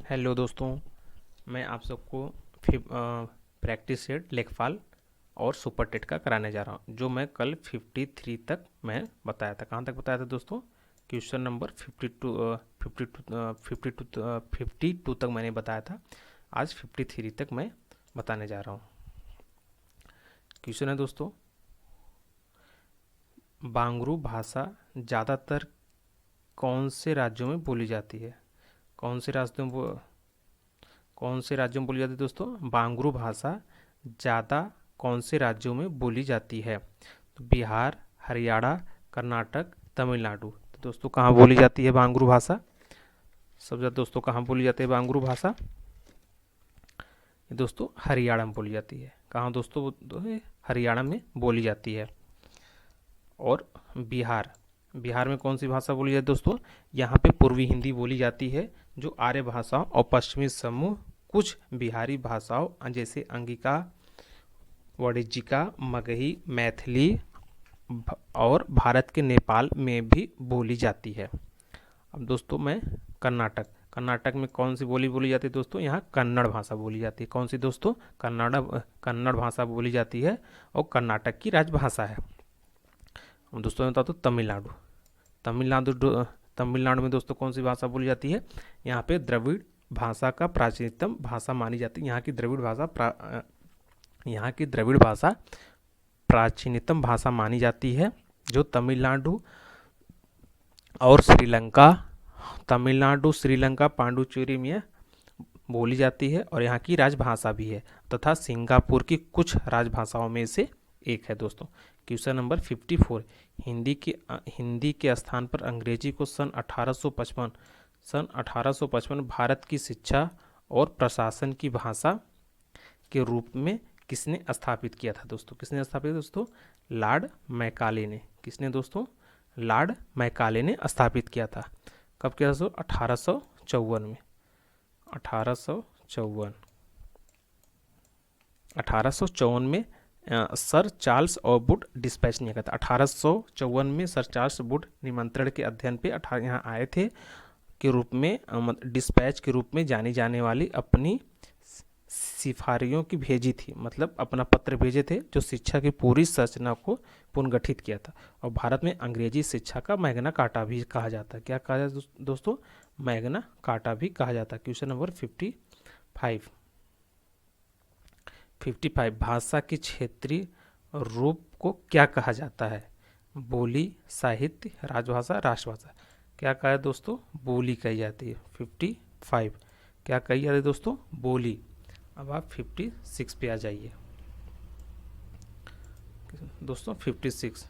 Hello दोस्तों, मैं आप सबको प्रैक्टिस सेट लेखपाल और सुपर टेट का कराने जा रहा हूँ, जो मैं कल 53 तक मैं बताया था। कहाँ तक बताया था दोस्तों? क्वेश्चन नंबर 52 तक मैंने बताया था। आज 53 तक मैं बताने जा रहा हूँ। क्वेश्चन है दोस्तों, बांगरू भाषा ज़्यादातर कौन से राज्यों में बोली जाती है? कौन से राज्यों में बोली जाती है दोस्तों? बांगरू भाषा ज़्यादा कौन से राज्यों में बोली जाती है? तो बिहार, हरियाणा, कर्नाटक, तमिलनाडु। तो दोस्तों कहाँ बोली जाती है बांगरू भाषा? सब ज़्यादा दोस्तों कहाँ बोली जाती है बांगरू भाषा? ये दोस्तों हरियाणा में बोली जाती है। कहाँ दोस्तों? हरियाणा में बोली जाती है। और बिहार में कौन सी भाषा बोली जाती है दोस्तों? यहाँ पे पूर्वी हिंदी बोली जाती है, जो आर्य भाषाओं और पश्चिमी समूह कुछ बिहारी भाषाओं जैसे अंगिका, वाणिज्यिका, मगही, मैथिली और भारत के नेपाल में भी बोली जाती है। अब दोस्तों मैं कर्नाटक में कौन सी बोली बोली जाती है दोस्तों? यहाँ कन्नड़ भाषा बोली जाती है। कौन सी दोस्तों? कन्नड़ भाषा बोली जाती है और कर्नाटक की राजभाषा है। अब दोस्तों मैं बता दूँ तमिलनाडु में दोस्तों कौन सी भाषा बोली जाती है? यहाँ पे द्रविड़ भाषा का प्राचीनतम भाषा मानी जाती है। यहाँ की द्रविड़ भाषा प्राचीनतम भाषा मानी जाती है, जो तमिलनाडु, श्रीलंका, पांडुचेरी में बोली जाती है और यहाँ की राजभाषा भी है, तथा सिंगापुर की कुछ राजभाषाओं में से एक है दोस्तों। क्वेश्चन नंबर 54, हिंदी के स्थान पर अंग्रेजी को सन 1855 भारत की शिक्षा और प्रशासन की भाषा के रूप में किसने स्थापित किया था दोस्तों? किसने स्थापित किया दोस्तों? लॉर्ड मैकाले ने। किसने दोस्तों? लॉर्ड मैकाले ने स्थापित किया था। कब किया था दोस्तों? 1854 में। 1854 में सर चार्ल्स वुड डिस्पैच नहीं किया था। 1854 में सर चार्ल्स वुड निमंत्रण के अध्ययन पे यहाँ आए थे के रूप में, डिस्पैच के रूप में जानी जाने वाली अपनी सिफारियों की भेजी थी, मतलब अपना पत्र भेजे थे, जो शिक्षा की पूरी संरचना को पुनर्गठित किया था। और भारत में अंग्रेजी शिक्षा का मैग्ना कार्टा भी कहा जाता है। क्या कहा जाता है दोस्तों? मैग्ना कार्टा भी कहा जाता है। क्वेश्चन नंबर 55, भाषा के क्षेत्रीय रूप को क्या कहा जाता है? बोली, साहित्य, राजभाषा, राष्ट्रभाषा। क्या कहा है दोस्तों? बोली कही जाती है। 55 क्या कही जाती है दोस्तों? बोली। अब आप 56 पे आ जाइए दोस्तों। 56,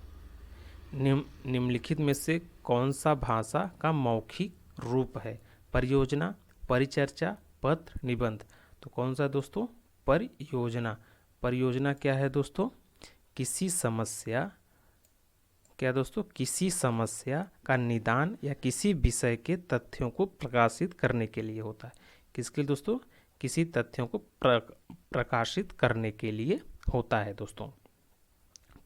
निम्नलिखित में से कौन सा भाषा का मौखिक रूप है? परियोजना, परिचर्चा, पत्र, निबंध। तो कौन सा दोस्तों? परियोजना क्या है दोस्तों? किसी समस्या का निदान या किसी विषय के तथ्यों को प्रकाशित करने के लिए होता है। किसके लिए दोस्तों? किसी तथ्यों को प्रकाशित करने के लिए होता है दोस्तों।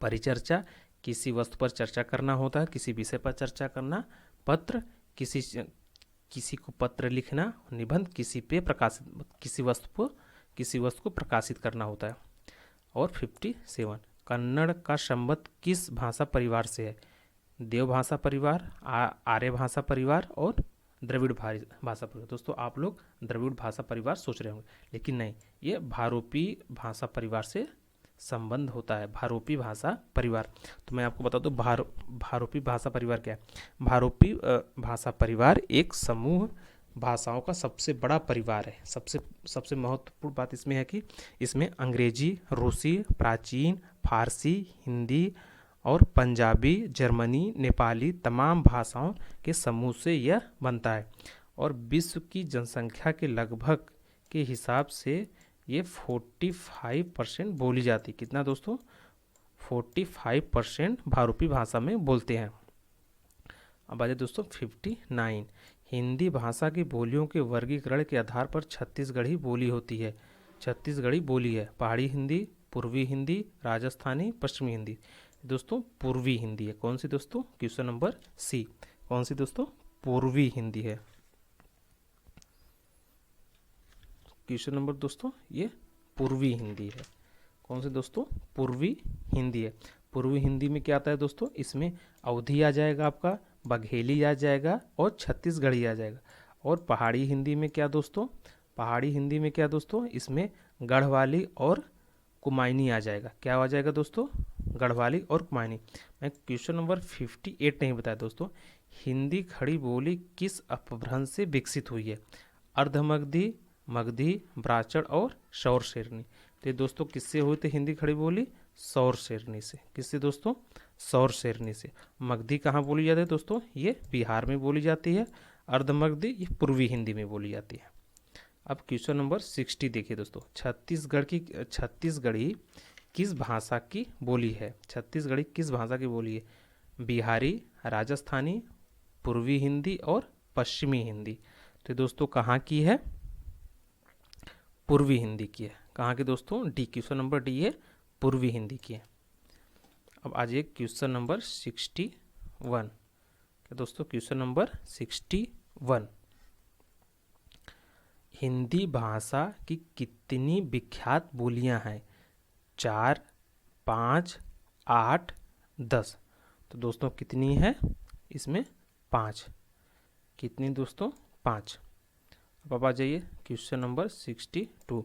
परिचर्चा किसी वस्तु पर चर्चा करना होता है, किसी विषय पर चर्चा करना। पत्र किसी को पत्र लिखना। निबंध किसी वस्तु को प्रकाशित करना होता है। और 57, कन्नड़ का संबंध किस भाषा परिवार से है? देव भाषा परिवार, आर्य भाषा परिवार और द्रविड़ भाषा परिवार। दोस्तों आप लोग द्रविड़ भाषा परिवार सोच रहे होंगे, लेकिन नहीं, ये भारोपी भाषा परिवार से संबंध होता है। भारोपी भाषा परिवार। तो मैं आपको बता दूं भारोपी भाषा परिवार क्या है। भारोपी भाषा परिवार एक समूह भाषाओं का सबसे बड़ा परिवार है। सबसे महत्वपूर्ण बात इसमें है कि इसमें अंग्रेजी, रूसी, प्राचीन, फारसी, हिंदी और पंजाबी, जर्मनी, नेपाली तमाम भाषाओं के समूह से यह बनता है। और विश्व की जनसंख्या के लगभग के हिसाब से ये 45% बोली जाती। कितना दोस्तों? 45% भारोपी भाषा में बोलते हैं। अब आ जाए दोस्तों 59, हिंदी भाषा की बोलियों के वर्गीकरण के आधार पर छत्तीसगढ़ी बोली होती है। छत्तीसगढ़ी बोली है। पहाड़ी हिंदी, पूर्वी हिंदी, राजस्थानी, पश्चिमी हिंदी। दोस्तों पूर्वी हिंदी है। कौन सी दोस्तों? Question number C. कौन सी दोस्तों? पूर्वी हिंदी है। क्वेश्चन नंबर दोस्तों ये पूर्वी हिंदी है। कौन से दोस्तों? पूर्वी हिंदी है। पूर्वी हिंदी में क्या आता है दोस्तों? इसमें अवधी आ जाएगा आपका, बघेली आ जाएगा और छत्तीसगढ़ी आ जाएगा। और पहाड़ी हिंदी में क्या दोस्तों? पहाड़ी हिंदी में क्या दोस्तों? इसमें गढ़वाली और कुमायूनी आ जाएगा। क्या आ जाएगा दोस्तों? गढ़वाली और कुमायूनी। मैं क्वेश्चन नंबर 58 नहीं बताया दोस्तों। हिंदी खड़ी बोली किस अपभ्रंश से विकसित हुई है? अर्धमगधी, मगधी, ब्राह्मण और सौर शेरनी। तो ये दोस्तों किससे हुई थी हिंदी खड़ी बोली? सौर शेरनी से। किससे दोस्तों? सौर शेरनी से। मगधी कहाँ बोली जाती है दोस्तों? ये बिहार में बोली जाती है। अर्धमगधी ये पूर्वी हिंदी में बोली जाती है। अब क्वेश्चन नंबर 60 देखिए दोस्तों। छत्तीसगढ़ी किस भाषा की बोली है? छत्तीसगढ़ी किस भाषा की बोली है? बिहारी, राजस्थानी, पूर्वी हिंदी और पश्चिमी हिंदी। तो दोस्तों कहाँ की है? पूर्वी हिंदी की है। कहाँ की दोस्तों? डी, क्वेश्चन नंबर डी है, पूर्वी हिंदी की है। अब आ जाइए क्वेश्चन नंबर 61। क्या दोस्तों? Question number 61। हिंदी भाषा की कितनी विख्यात बोलियां हैं? 4, 5, 8, 10। तो दोस्तों कितनी है इसमें? 5। कितनी दोस्तों? 5। अब आ जाइए क्वेश्चन नंबर 62।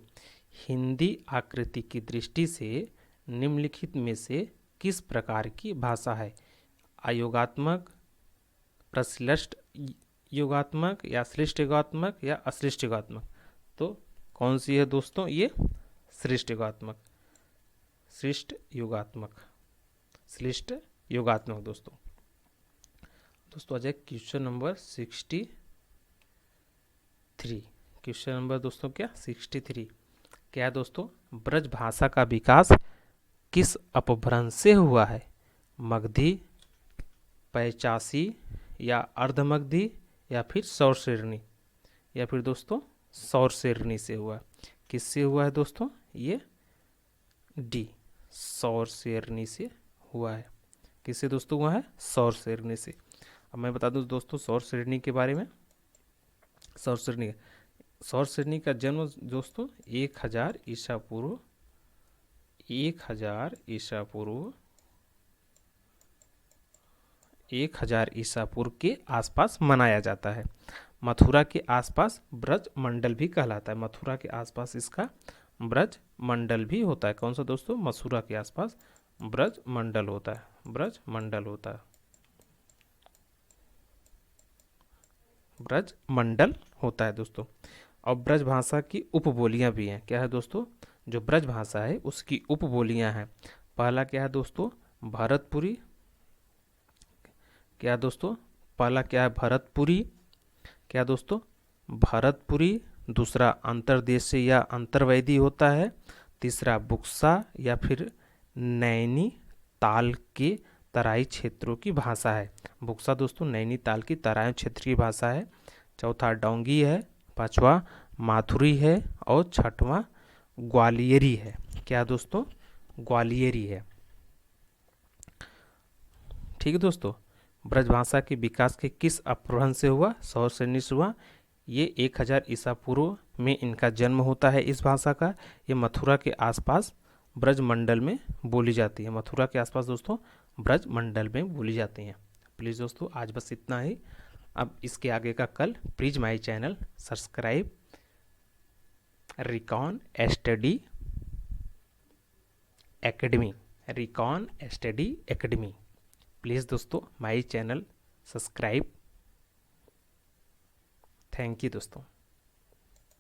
हिंदी आकृति की दृष्टि से निम्नलिखित में से किस प्रकार की भाषा है? अयोगात्मक, प्रश्लिष्ट योगात्मक या श्लिष्ट योगात्मक या अश्लिष्ट योगात्मक। तो कौन सी है दोस्तों? ये श्लिष्ट योगात्मक। श्लिष्ट योगात्मक, श्लिष्ट योगात्मक दोस्तों। दोस्तों आ जाए क्वेश्चन नंबर 63। क्वेश्चन नंबर दोस्तों क्या? 63। क्या है दोस्तों? ब्रज भाषा का विकास किस अपभ्रंश से हुआ है? मगधी, पैचासी या अर्धमगधी या फिर सौर शेरनी, या फिर दोस्तों सौर शेरनी से हुआ। किससे हुआ है दोस्तों? ये डी, सौर शेरनी से हुआ है। किससे दोस्तों हुआ है? सौर शेरनी से। अब मैं बता दूं दोस्तों सौर शेरनी के बारे में। सौर शेरनी का जन्म दोस्तों 1000 ईसा पूर्व 1000 ईसा पूर्व के आसपास मनाया जाता है। मथुरा के आसपास ब्रज मंडल भी कहलाता है। मथुरा के आसपास इसका ब्रज मंडल भी होता है। कौन सा दोस्तों? मथुरा के आसपास ब्रज मंडल होता है। ब्रज मंडल होता है। ब्रज मंडल होता है दोस्तों। और ब्रज भाषा की उपबोलियां भी हैं। क्या है दोस्तों? जो ब्रज भाषा है उसकी उपबोलियां हैं। पहला क्या है दोस्तों? भरतपुरी। क्या दोस्तों? पहला क्या है? भरतपुरी। क्या दोस्तों? भरतपुरी। दूसरा अंतर्देशीय या अंतर्वैदी होता है। तीसरा बुक्सा या फिर नैनीताल के तराई क्षेत्रों की भाषा है। बुक्सा दोस्तों नैनीताल की तराई क्षेत्र की भाषा है। चौथा डोंगी है। पांचवा माथुरी है। और छठवां ग्वालियरी है। क्या दोस्तों? ग्वालियरी है। ठीक है दोस्तों। ब्रज भाषा के विकास के किस अपभ्रंश से हुआ? सौर शेरनी से हुआ। ये 1000 ईसा पूर्व में इनका जन्म होता है इस भाषा का। ये मथुरा के आसपास ब्रज मंडल में बोली जाती है। मथुरा के आसपास दोस्तों ब्रज मंडल में बोली जाती हैं। प्लीज़ दोस्तों आज बस इतना ही। अब इसके आगे का कल please my channel subscribe Recon Study Academy. Recon Study Academy. Please दोस्तों my channel subscribe. Thank you दोस्तों।